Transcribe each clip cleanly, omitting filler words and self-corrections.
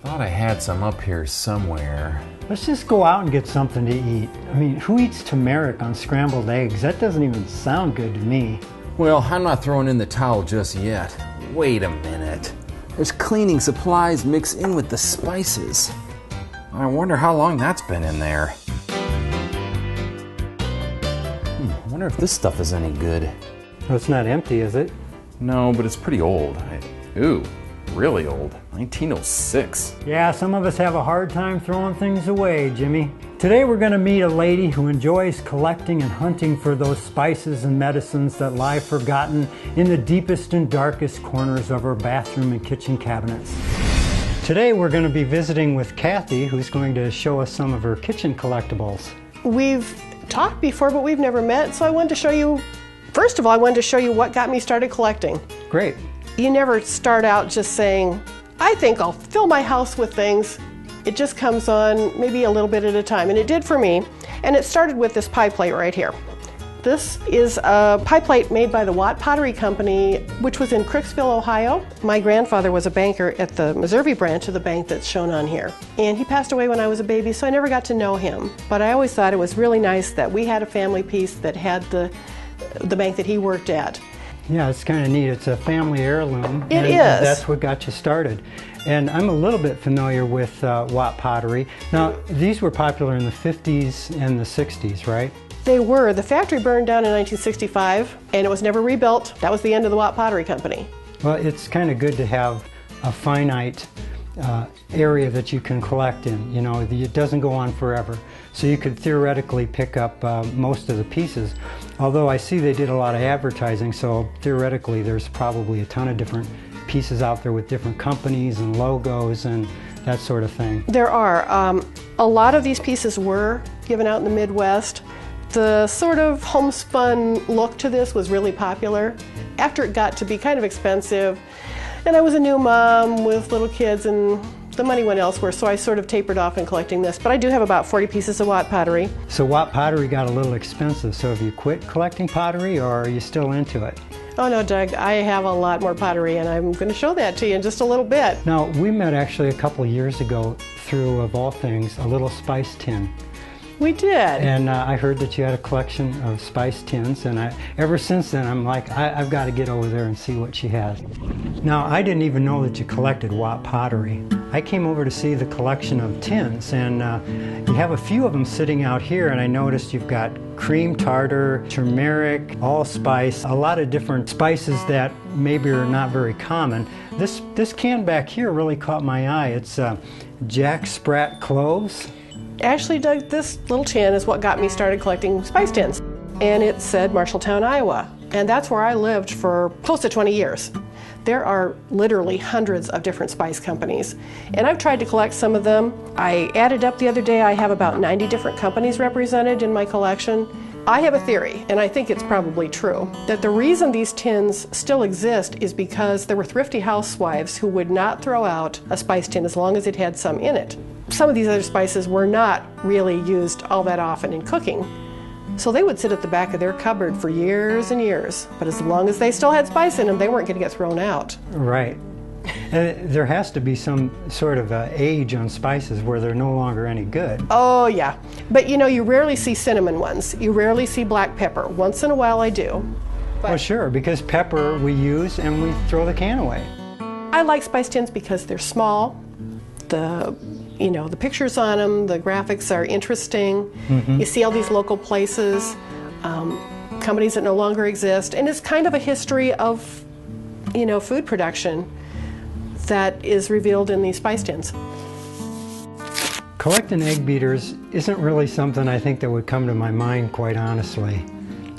Thought I had some up here somewhere. Let's just go out and get something to eat. I mean, who eats turmeric on scrambled eggs? That doesn't even sound good to me. Well, I'm not throwing in the towel just yet. Wait a minute. There's cleaning supplies mixed in with the spices. I wonder how long that's been in there. I wonder if this stuff is any good. Oh, it's not empty, is it? No, but it's pretty old. Ooh, really old. 1906. Yeah, some of us have a hard time throwing things away, Jimmy. Today we're going to meet a lady who enjoys collecting and hunting for those spices and medicines that lie forgotten in the deepest and darkest corners of her bathroom and kitchen cabinets. Today we're going to be visiting with Kathy, who's going to show us some of her kitchen collectibles. We've talked before, but we've never met, so I wanted to show you, first of all, I wanted to show you what got me started collecting. Great. You never start out just saying, I think I'll fill my house with things. It just comes on maybe a little bit at a time, and it did for me. And it started with this pie plate right here. This is a pie plate made by the Watt Pottery Company, which was in Cricksville, Ohio. My grandfather was a banker at the Missouri branch of the bank that's shown on here. And he passed away when I was a baby, so I never got to know him. But I always thought it was really nice that we had a family piece that had the bank that he worked at. Yeah, it's kind of neat. It's a family heirloom. It is. That's what got you started. And I'm a little bit familiar with Watt pottery. Now, these were popular in the 50s and the 60s, right? They were. The factory burned down in 1965, and it was never rebuilt. That was the end of the Watt Pottery Company. Well, it's kind of good to have a finite area that you can collect in. You know, it doesn't go on forever. So you could theoretically pick up most of the pieces. Although I see they did a lot of advertising, so theoretically there's probably a ton of different pieces out there with different companies and logos and that sort of thing. There are. A lot of these pieces were given out in the Midwest. The sort of homespun look to this was really popular. After it got to be kind of expensive, and I was a new mom with little kids and the money went elsewhere, so I sort of tapered off in collecting this. But I do have about 40 pieces of Watt pottery. So Watt pottery got a little expensive, so have you quit collecting pottery or are you still into it? Oh no, Doug, I have a lot more pottery and I'm going to show that to you in just a little bit. Now, we met actually a couple years ago through, of all things, a little spice tin. We did. And I heard that you had a collection of spice tins, and ever since then I'm like, I've got to get over there and see what she has. Now, I didn't even know that you collected Watt pottery. I came over to see the collection of tins, and you have a few of them sitting out here, and I noticed you've got cream tartar, turmeric, allspice, a lot of different spices that maybe are not very common. This can back here really caught my eye. It's Jack Sprat cloves. Actually, Doug, this little tin is what got me started collecting spice tins. And it said Marshalltown, Iowa. And that's where I lived for close to 20 years. There are literally hundreds of different spice companies. And I've tried to collect some of them. I added up the other day, I have about 90 different companies represented in my collection. I have a theory, and I think it's probably true, that the reason these tins still exist is because there were thrifty housewives who would not throw out a spice tin as long as it had some in it. Some of these other spices were not really used all that often in cooking. So they would sit at the back of their cupboard for years and years. But as long as they still had spice in them, they weren't going to get thrown out. Right. And there has to be some sort of age on spices where they're no longer any good. Oh, yeah. But you know, you rarely see cinnamon ones. You rarely see black pepper. Once in a while I do. But well, sure, because pepper we use and we throw the can away. I like spice tins because they're small. The pictures on them, the graphics are interesting. Mm-hmm. You see all these local places, companies that no longer exist, and it's kind of a history of, food production that is revealed in these spice tins. Collecting egg beaters isn't really something I think that would come to my mind, quite honestly.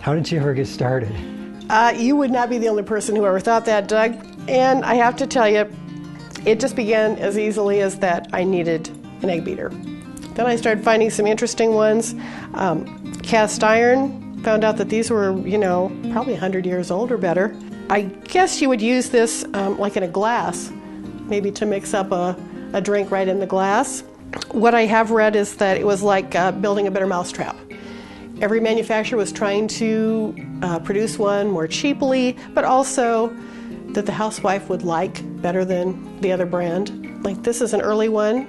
How did you ever get started? You would not be the only person who ever thought that, Doug. And I have to tell you, it just began as easily as that I needed an egg beater. Then I started finding some interesting ones. Cast iron, found out that these were, probably 100 years old or better. I guess you would use this like in a glass, maybe to mix up a drink right in the glass. What I have read is that it was like building a better mousetrap. Every manufacturer was trying to produce one more cheaply, but also that the housewife would like better than the other brand. Like, this is an early one.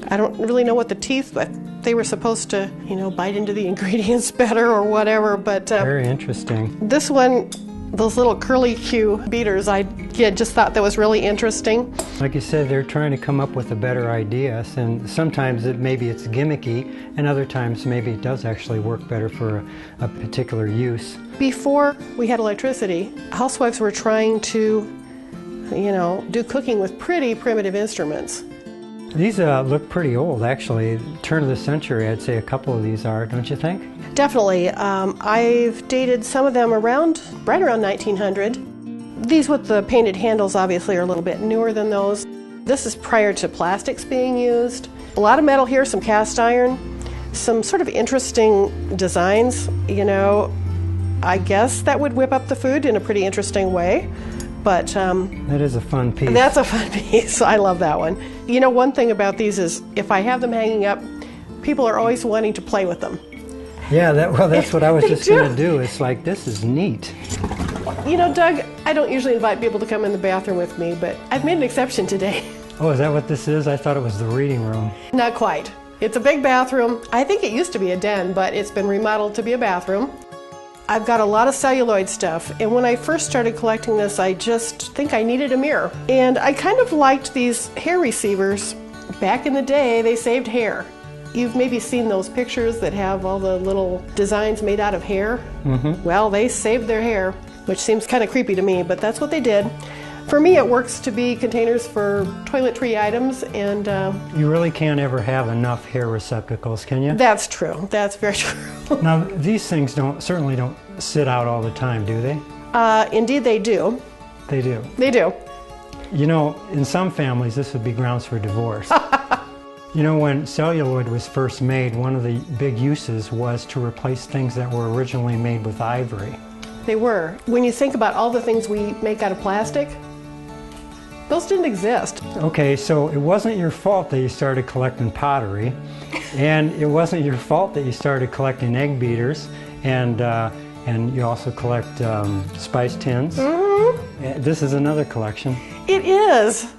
I don't really know what the teeth, but they were supposed to, bite into the ingredients better or whatever, but... Very interesting. This one, those little curly Q beaters, I just thought that was really interesting. Like you said, they're trying to come up with a better idea, and sometimes maybe it's gimmicky, and other times maybe it does actually work better for a particular use. Before we had electricity, housewives were trying to, do cooking with pretty primitive instruments. These look pretty old, actually. Turn of the century, I'd say a couple of these are, don't you think? Definitely. I've dated some of them right around 1900. These with the painted handles obviously are a little bit newer than those. This is prior to plastics being used. A lot of metal here, some cast iron, some sort of interesting designs. I guess that would whip up the food in a pretty interesting way. But that is a fun piece. That's a fun piece. I love that one. One thing about these is if I have them hanging up, people are always wanting to play with them. Yeah, that's what I was just going to do. It's like, this is neat. Doug, I don't usually invite people to come in the bathroom with me, but I've made an exception today. Oh, is that what this is? I thought it was the reading room. Not quite. It's a big bathroom. I think it used to be a den, but it's been remodeled to be a bathroom. I've got a lot of celluloid stuff, and when I first started collecting this, I just think I needed a mirror. And I kind of liked these hair receivers. Back in the day, they saved hair. You've maybe seen those pictures that have all the little designs made out of hair. Mm-hmm. Well, they saved their hair, which seems kind of creepy to me, but that's what they did. For me, it works to be containers for toiletry items, and... You really can't ever have enough hair receptacles, can you? That's true. That's very true. Now, these things certainly don't sit out all the time, do they? Indeed they do. They do? They do. In some families, this would be grounds for divorce. When celluloid was first made, one of the big uses was to replace things that were originally made with ivory. They were. When you think about all the things we make out of plastic, those didn't exist. Okay, so it wasn't your fault that you started collecting pottery, and it wasn't your fault that you started collecting egg beaters, and you also collect spice tins. Mm-hmm. This is another collection. It is.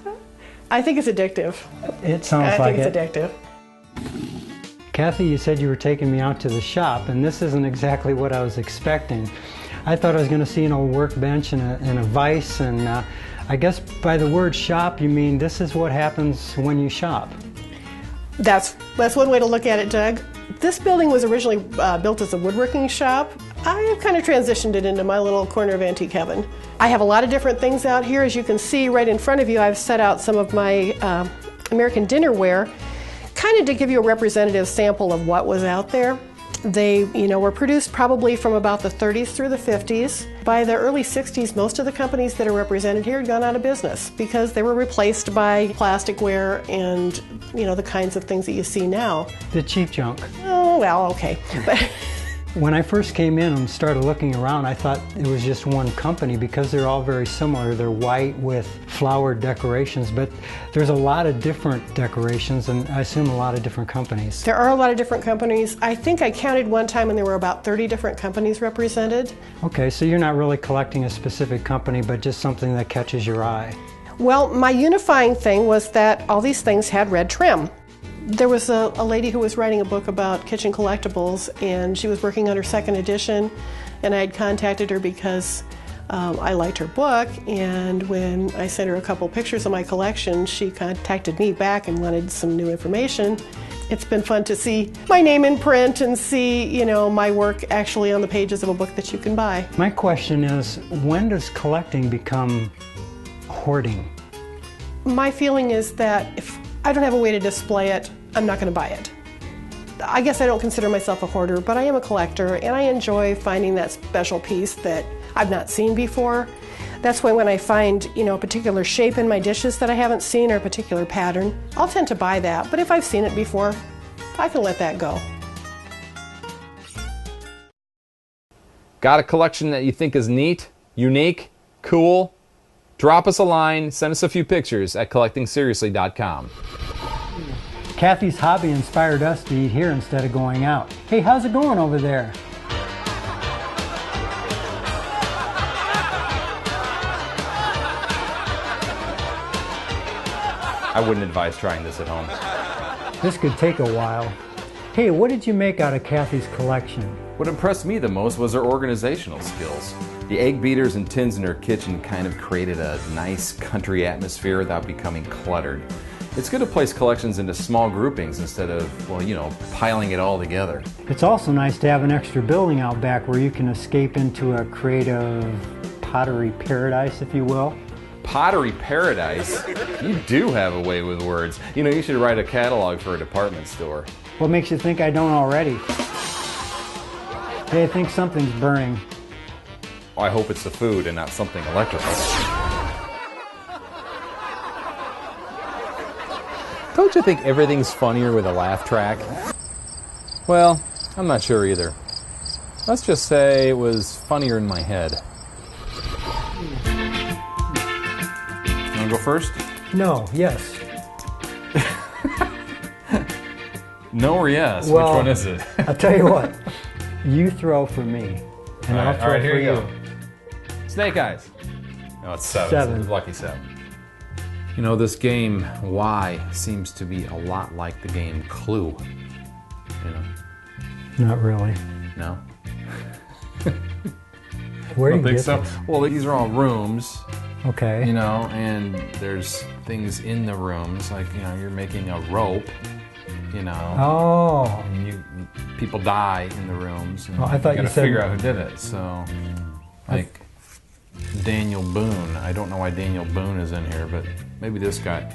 I think it's addictive. It sounds like it. I think it's addictive. Kathy, you said you were taking me out to the shop, and this isn't exactly what I was expecting. I thought I was going to see an old workbench and a vise, and I guess by the word shop you mean this is what happens when you shop. That's one way to look at it, Doug. This building was originally built as a woodworking shop. I have kind of transitioned it into my little corner of antique heaven. I have a lot of different things out here. As you can see right in front of you, I've set out some of my American dinnerware, kind of to give you a representative sample of what was out there. They, were produced probably from about the 30s through the 50s. By the early 60s, most of the companies that are represented here had gone out of business because they were replaced by plasticware and, the kinds of things that you see now. The cheap junk. Oh, well, okay. But when I first came in and started looking around, I thought it was just one company because they're all very similar. They're white with flowered decorations, but there's a lot of different decorations and I assume a lot of different companies. There are a lot of different companies. I think I counted one time and there were about 30 different companies represented. Okay, so you're not really collecting a specific company, but just something that catches your eye. Well, my unifying thing was that all these things had red trim. There was a lady who was writing a book about kitchen collectibles, and she was working on her second edition, and I had contacted her because I liked her book, and when I sent her a couple pictures of my collection, she contacted me back and wanted some new information. It's been fun to see my name in print and see, my work actually on the pages of a book that you can buy. My question is, when does collecting become hoarding? My feeling is that if I don't have a way to display it, I'm not going to buy it. I guess I don't consider myself a hoarder, but I am a collector, and I enjoy finding that special piece that I've not seen before. That's why when I find, a particular shape in my dishes that I haven't seen or a particular pattern, I'll tend to buy that. But if I've seen it before, I can let that go. Got a collection that you think is neat, unique, cool? Drop us a line, send us a few pictures at collectingseriously.com. Kathy's hobby inspired us to eat here instead of going out. Hey, how's it going over there? I wouldn't advise trying this at home. This could take a while. Hey, what did you make out of Kathy's collection? What impressed me the most was her organizational skills. The egg beaters and tins in her kitchen kind of created a nice country atmosphere without becoming cluttered. It's good to place collections into small groupings instead of, well, you know, piling it all together. It's also nice to have an extra building out back where you can escape into a creative pottery paradise, if you will. Pottery paradise? You do have a way with words. You know, you should write a catalog for a department store. What makes you think I don't already? Hey, I think something's burning. Oh, I hope it's the food and not something electrical. Don't you think everything's funnier with a laugh track? Well, I'm not sure either. Let's just say it was funnier in my head. You want to go first? No, yes. No or yes? Well, which one is it? I'll tell you what. You throw for me, and I'll throw for you. Snake eyes. No, it's 7. Seven. It's lucky 7. You know, this game, Why, seems to be a lot like the game Clue. You know? Not really. No? Where do you think get so? this? Well, these are all rooms. Okay. You know, and there's things in the rooms, like, you know, you're making a rope, you know. Oh. And people die in the rooms. And I thought you gotta said... figure out who did it. So, like, Daniel Boone. I don't know why Daniel Boone is in here, but maybe this got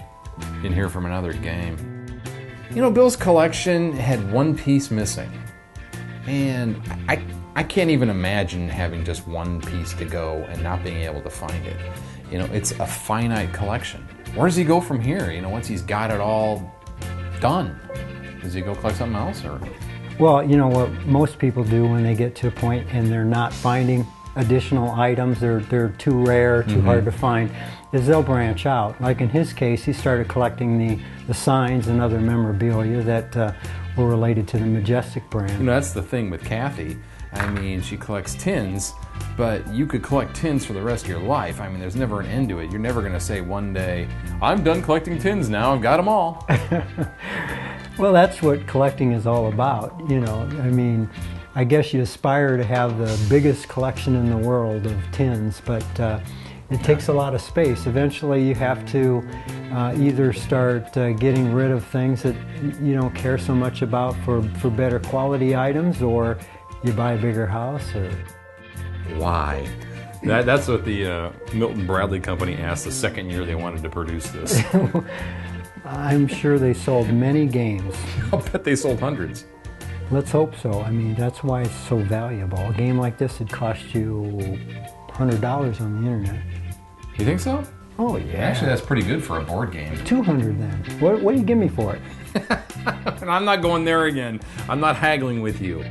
in here from another game. You know, Bill's collection had one piece missing. And I can't even imagine having just one piece to go and not being able to find it. You know, it's a finite collection. Where does he go from here? You know, once he's got it all done, does he go collect something else, or? Well, you know what most people do when they get to a point and they're not finding additional items, they're too rare, too hard to find, is they'll branch out. Like in his case, he started collecting the signs and other memorabilia that were related to the Majestic brand. You know, that's the thing with Kathy. I mean, she collects tins, but you could collect tins for the rest of your life. I mean, there's never an end to it. You're never going to say one day, I'm done collecting tins now, I've got them all. Well, that's what collecting is all about, you know. I mean, I guess you aspire to have the biggest collection in the world of tins, but it takes a lot of space. Eventually you have to either start getting rid of things that you don't care so much about for better quality items, or you buy a bigger house, or... Why? That's what the Milton Bradley Company asked the second year they wanted to produce this. I'm sure they sold many games. I'll bet they sold hundreds. Let's hope so. I mean, that's why it's so valuable. A game like this would cost you $100 on the internet. You think so? Oh, yeah. Actually, that's pretty good for a board game. 200 then. What do you give me for it? I'm not going there again. I'm not haggling with you.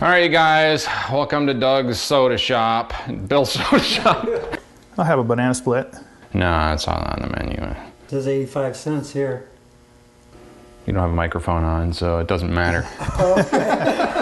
All right, you guys, welcome to Doug's Soda Shop, Bill's Soda Shop. I'll have a banana split. No, it's all on the menu. It says 85 cents here. You don't have a microphone on, so it doesn't matter. Okay.